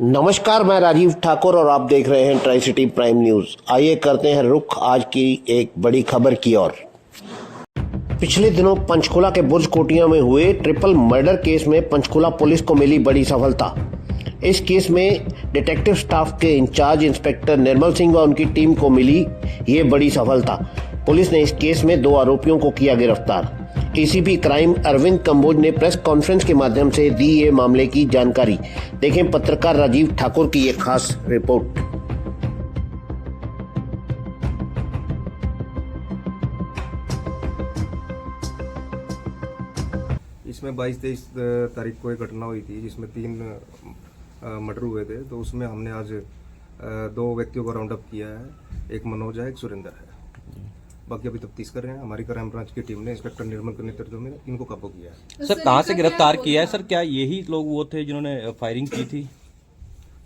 नमस्कार, मैं राजीव ठाकुर और आप देख रहे हैं ट्राई सिटी प्राइम न्यूज। आइए करते हैं रुख आज की एक बड़ी खबर की ओर। पिछले दिनों पंचकुला के बुर्ज कोटिया में हुए ट्रिपल मर्डर केस में पंचकुला पुलिस को मिली बड़ी सफलता। इस केस में डिटेक्टिव स्टाफ के इंचार्ज इंस्पेक्टर निर्मल सिंह व उनकी टीम को मिली ये बड़ी सफलता। पुलिस ने इस केस में 2 आरोपियों को किया गिरफ्तार। एसीपी क्राइम अरविंद कंबोज ने प्रेस कॉन्फ्रेंस के माध्यम से दी ये मामले की जानकारी। देखें पत्रकार राजीव ठाकुर की एक खास रिपोर्ट। इसमें 22-23 तारीख को एक घटना हुई थी जिसमें 3 मर्डर हुए थे। तो उसमें हमने आज 2 व्यक्तियों को राउंड अप किया है। एक मनोज है, एक सुरेंद्र है। बाकी अभी तफ्तीश कर रहे हैं। हमारी क्राइम ब्रांच की टीम ने इंस्पेक्टर निर्मल के नेतृत्व में इनको काबू किया है। सर कहाँ से गिरफ्तार किया है सर? क्या यही लोग वो थे जिन्होंने फायरिंग की थी?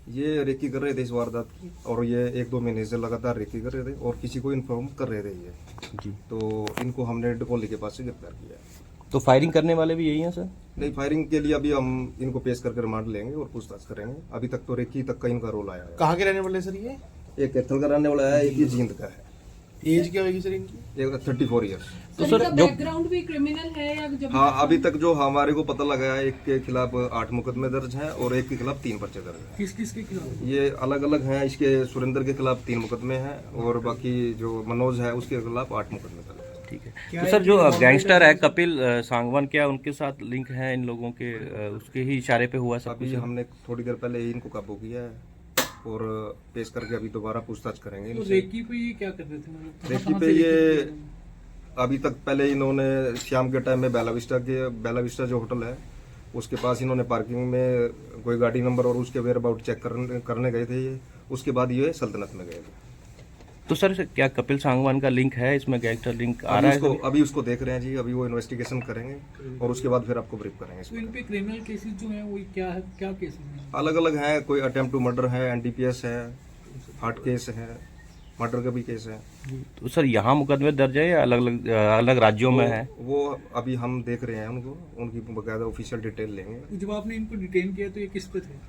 ये रेकी कर रहे थे इस वारदात की, और ये 1-2 महीने से लगातार रेकी कर रहे थे और किसी को इन्फॉर्म कर रहे थे ये जी। तो इनको हमने डकोली के पास से गिरफ्तार किया है। तो फायरिंग करने वाले भी यही हैं सर? नहीं, फायरिंग के लिए अभी हम इनको पेश करके रिमांड लेंगे और पूछताछ करेंगे। अभी तक तो रेकी तक का इनका रोल आया है। कहाँ के रहने वाले सर ये? एक कैथल का रहने वाला है, एक ये जींद का है। एज क्या होगी सर इनकी? एक 34 ईयर्स। तो सर जो बैकग्राउंड भी क्रिमिनल है या जब हाँ, अभी तक जो हमारे को पता लगा है, एक के खिलाफ 8 मुकदमे दर्ज हैं और एक के खिलाफ 3 पर्चे दर्ज हैं। किस किस के खिलाफ? ये अलग अलग हैं। इसके सुरेंद्र के खिलाफ 3 मुकदमे हैं और बाकी जो मनोज है उसके खिलाफ 8 मुकदमे दर्ज हैं। ठीक है। तो सर जो गैंगस्टर है कपिल सांगवान, क्या उनके साथ लिंक है इन लोगों के? उसके ही इशारे पे हुआ सब अभी कुछ? हमने थोड़ी देर पहले ही इनको काबू किया है और पेश करके अभी दोबारा पूछताछ करेंगे तो इनसे। रेकी पे ये क्या कर रहे थे? मतलब रेकी पे ये अभी तक पहले इन्होंने शाम के टाइम में बेला विस्टा जो होटल है उसके पास इन्होंने पार्किंग में कोई गाड़ी नंबर और उसके वेयर अबाउट चेक करने गए थे ये। उसके बाद ये सल्तनत में गए थे। तो सर क्या कपिल सांगवान का लिंक है इसमें? गैंगस्टर लिंक आ रहा है? अभी उसको देख रहे हैं जी। अभी वो इन्वेस्टिगेशन करेंगे और उसके बाद फिर आपको ब्रीफ करेंगे। तो इन पे क्रिमिनल केसेस जो हैं वो क्या है, क्या केसेस हैं? अलग अलग हैं। कोई अटेम्प्ट टू मर्डर है, एनडीपीएस है, हार्ट केस है, मर्डर का भी केस है। तो सर यहाँ मुकदमे दर्ज है या अलग राज्यों में है? वो अभी हम देख रहे हैं उनको, उनकी बकायदा ऑफिशियल डिटेल लेंगे। जब आपने इनको डिटेन किया तो ये किस पे थे?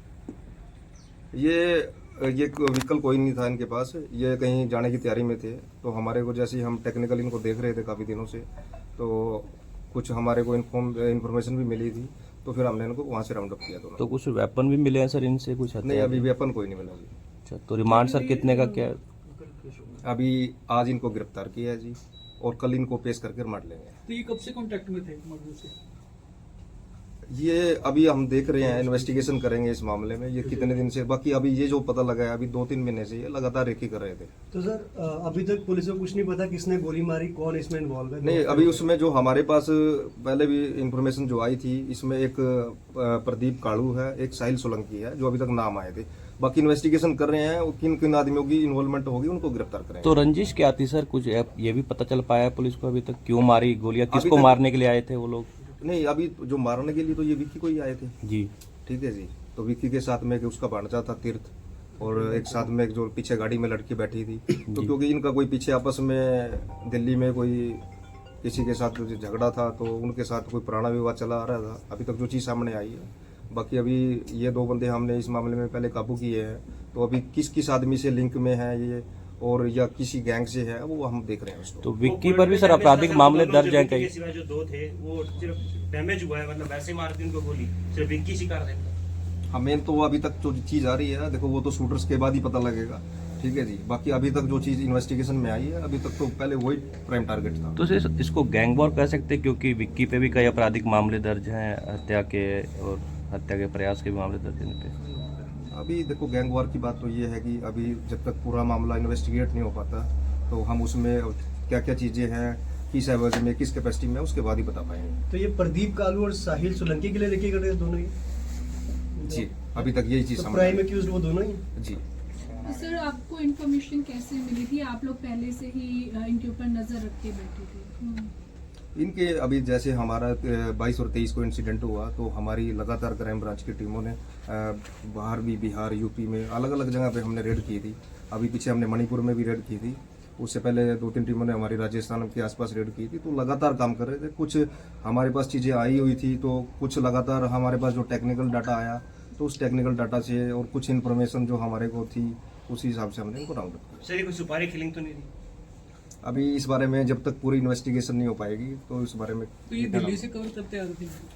ये व्हीकल कोई नहीं था इनके पास। ये कहीं जाने की तैयारी में थे। तो हमारे को जैसे ही हम टेक्निकल इनको देख रहे थे काफ़ी दिनों से, तो कुछ हमारे को इन्फॉर्मेशन भी मिली थी, तो फिर हमने इनको वहाँ से राउंड अप किया दोनों। तो कुछ वेपन भी मिले हैं सर इनसे? कुछ नहीं, अभी वेपन कोई नहीं मिला जी। अच्छा, तो रिमांड सर कितने का क्या? अभी आज इनको गिरफ्तार किया है जी और कल इनको पेश करके रिमांड लेंगे। तो ये कब से कांटेक्ट में थे मर्डर से? ये अभी हम देख रहे हैं, इन्वेस्टिगेशन करेंगे इस मामले में ये कितने दिन से। बाकी अभी ये जो पता लगा है, अभी 2-3 महीने से ये लगातार रेकी कर रहे थे। तो सर अभी तक पुलिस को कुछ नहीं पता किसने गोली मारी, कौन इसमें इन्वॉल्व है? नहीं, अभी उसमें जो हमारे पास पहले भी इंफॉर्मेशन जो आई थी, इसमें एक प्रदीप काड़ू है, एक साहिल सोलंकी है, जो अभी तक नाम आए थे। बाकी इन्वेस्टिगेशन कर रहे हैं, किन किन आदमियों की इन्वॉल्वमेंट होगी उनको गिरफ्तार करेंगे। तो रंजिश क्या थी सर? कुछ ये भी पता चल पाया है पुलिस को अभी तक? क्यों मारी गोलियां? किसको मारने के लिए आए थे वो लोग? नहीं, अभी जो मारने के लिए तो ये विक्की को ही आए थे जी। ठीक है जी। तो विक्की के साथ में एक उसका भांजा था तीर्थ, और एक साथ में एक जो पीछे गाड़ी में लड़की बैठी थी। तो क्योंकि इनका कोई पीछे आपस में दिल्ली में कोई किसी के साथ झगड़ा था, तो उनके साथ कोई पुराना विवाद चला आ रहा था। अभी तक जो चीज़ सामने आई है। बाकी अभी ये 2 बंदे हमने इस मामले में पहले काबू किए हैं। तो अभी किस किस आदमी से लिंक में है ये और या किसी गैंग से है, वो हम देख रहे हैं उसको। तो विक्की पर भी सर आपराधिक मामले दर्ज हैं कई? जो 2 थे वो सिर्फ डैमेज हुआ है, मतलब वैसे मार दी उनको गोली, सिर्फ विक्की शिकार थे। हमें तो अभी तक जो चीज़ आ रही है, देखो वो तो शूटर्स के बाद ही पता लगेगा। ठीक है जी। बाकी अभी तक जो चीज़ इन्वेस्टिगेशन में आई है, अभी तक तो पहले वही प्राइम टारगेट था। तो सर इसको गैंग वॉर कह सकते हैं, क्योंकि विक्की पे भी कई आपराधिक मामले दर्ज हैं, हत्या के और हत्या के प्रयास के भी मामले दर्ज हैं इन पे। अभी देखो, गैंग वॉर की बात तो ये है कि अभी जब तक पूरा मामला इन्वेस्टिगेट नहीं हो पाता, तो हम उसमें क्या क्या चीज़ें हैं, किस एवज में, किस कैपेसिटी में, उसके बाद ही बता पाएंगे। तो ये प्रदीप कालू और साहिल सोलंकी के लिए लेके गए दोनों ही? जी, अभी तक यही चीज़ तो समझ प्राइम एक्यूज्ड वो दोनों ही? जी। तो सर आपको इन्फॉर्मेशन कैसे मिली थी? आप लोग पहले से ही इनके ऊपर नजर रख के बैठे थे? इनके अभी जैसे हमारा 22 और 23 को इंसिडेंट हुआ, तो हमारी लगातार क्राइम ब्रांच की टीमों ने बाहर भी, बिहार, यूपी में अलग अलग जगह पे हमने रेड की थी। अभी पीछे हमने मणिपुर में भी रेड की थी। उससे पहले 2-3 टीमों ने हमारी राजस्थान के आसपास रेड की थी। तो लगातार काम कर रहे थे। कुछ हमारे पास चीज़ें आई हुई थी, तो कुछ लगातार हमारे पास जो टेक्निकल डाटा आया तो उस टेक्निकल डाटा से और कुछ इन्फॉर्मेशन जो हमारे को थी उसी हिसाब से हमने इनको राउंड अप किया। सर ये कोई सुपारी किलिंग तो नहीं थी? अभी इस बारे में जब तक पूरी इन्वेस्टिगेशन नहीं हो पाएगी तो इस बारे में तो ये दिल्ली से कवर करते आ रहे थे?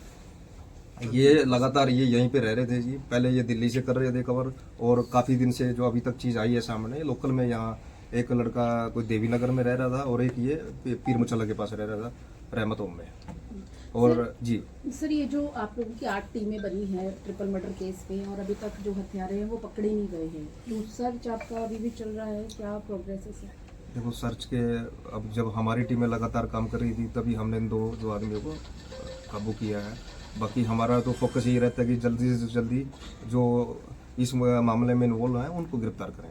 ये लगातार ये यहीं पे रह रहे थे जी। पहले ये दिल्ली से कर रहे थे कवर, और काफ़ी दिन से जो अभी तक चीज़ आई है सामने लोकल में, यहाँ एक लड़का कोई देवी नगर में रह रहा था और एक ये पीर मुचल्ला के पास रह रहा था रहमत होम में। और जी सर ये जो आप लोगों की 8 टीमें बनी है ट्रिपल मर्डर केस में और अभी तक जो हत्यारे हैं वो पकड़े नहीं गए हैं, तो सर्च आपका अभी भी चल रहा है, क्या प्रोग्रेस है सर? देखो सर्च के अब जब हमारी टीमें लगातार काम कर रही थी तभी हमने इन दो आदमियों को काबू किया है। बाकी हमारा तो फोकस यही रहता है कि जल्दी से जल्दी जो इस मामले में इन्वॉल्व हैं उनको गिरफ्तार करें।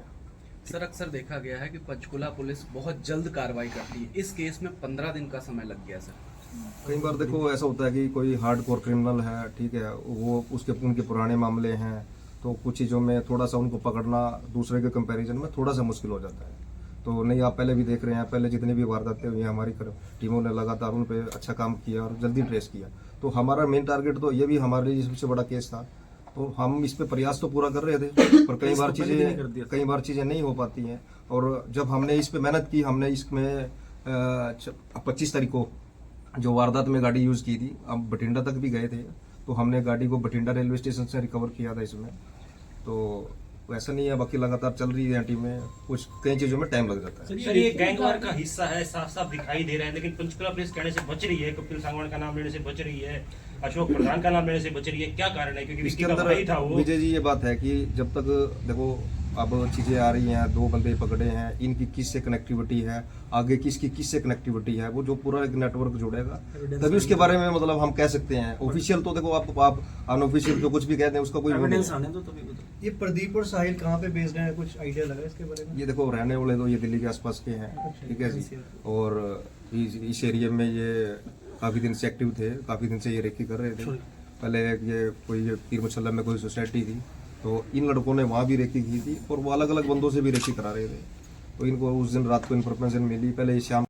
सर अक्सर देखा गया है कि पंचकुला पुलिस बहुत जल्द कार्रवाई करती है, इस केस में 15 दिन का समय लग गया सर। कई बार देखो ऐसा होता है कि कोई हार्ड कोर क्रिमिनल है, ठीक है, वो उनके पुराने मामले हैं, तो कुछ चीज़ों में थोड़ा सा उनको पकड़ना दूसरे के कंपैरिजन में थोड़ा सा मुश्किल हो जाता है। तो नहीं, आप पहले भी देख रहे हैं, पहले जितनी भी वारदातें हुई हैं हमारी टीमों ने लगातार उन पर अच्छा काम किया और जल्दी ट्रेस किया। तो हमारा मेन टारगेट तो ये भी हमारे लिए सबसे बड़ा केस था, तो हम इस पे प्रयास तो पूरा कर रहे थे, पर कई बार चीज़ें नहीं हो पाती हैं। और जब हमने इस पे मेहनत की, हमने इसमें 25 तारीख को जो वारदात में गाड़ी यूज़ की थी, हम बठिंडा तक भी गए थे, तो हमने गाड़ी को बठिंडा रेलवे स्टेशन से रिकवर किया था इसमें। तो ऐसा नहीं है, बाकी लगातार चल रही है टीमें, कुछ कई चीज़ों में टाइम लग जाता है। सर ये गैंगवार का हिस्सा है, साफ साफ दिखाई दे रहा है, लेकिन पंचकुला पुलिस कहने से बच रही है, कपिल सांगवान का नाम लेने से बच रही है, अशोक प्रधान का नाम लेने से बच रही है, क्या कारण है? क्योंकि इसके विक्की का भाई था अंदर वो। विजय जी ये बात है कि जब तक देखो अब चीज़ें आ रही हैं, 2 बंदे पकड़े हैं, इनकी किससे कनेक्टिविटी है, आगे किसकी किससे कनेक्टिविटी है, वो जो पूरा एक नेटवर्क जुड़ेगा तभी उसके बारे में मतलब हम कह सकते हैं। ऑफिशियल तो देखो आप अनऑफिशियल जो कुछ भी कहते हैं उसका कोई एविडेंस आने दो तभी। ये प्रदीप और साहिल कहाँ पे बेस्ड है, कुछ आइडिया लगा है इसके बारे में? ये देखो रहने वाले तो ये दिल्ली के आसपास के हैं, ठीक है जी, और इस एरिया में ये काफ़ी दिन से एक्टिव थे, काफ़ी दिन से ये रेकी कर रहे थे। पहले ये कोई पीर मुचल्ला में कोई सोसाइटी थी, तो इन लड़कों ने वहाँ भी रेकी की थी और वो अलग अलग बंदों से भी रेकी करा रहे थे। तो इनको उस दिन रात को इन्फॉर्मेशन मिली, पहले शाम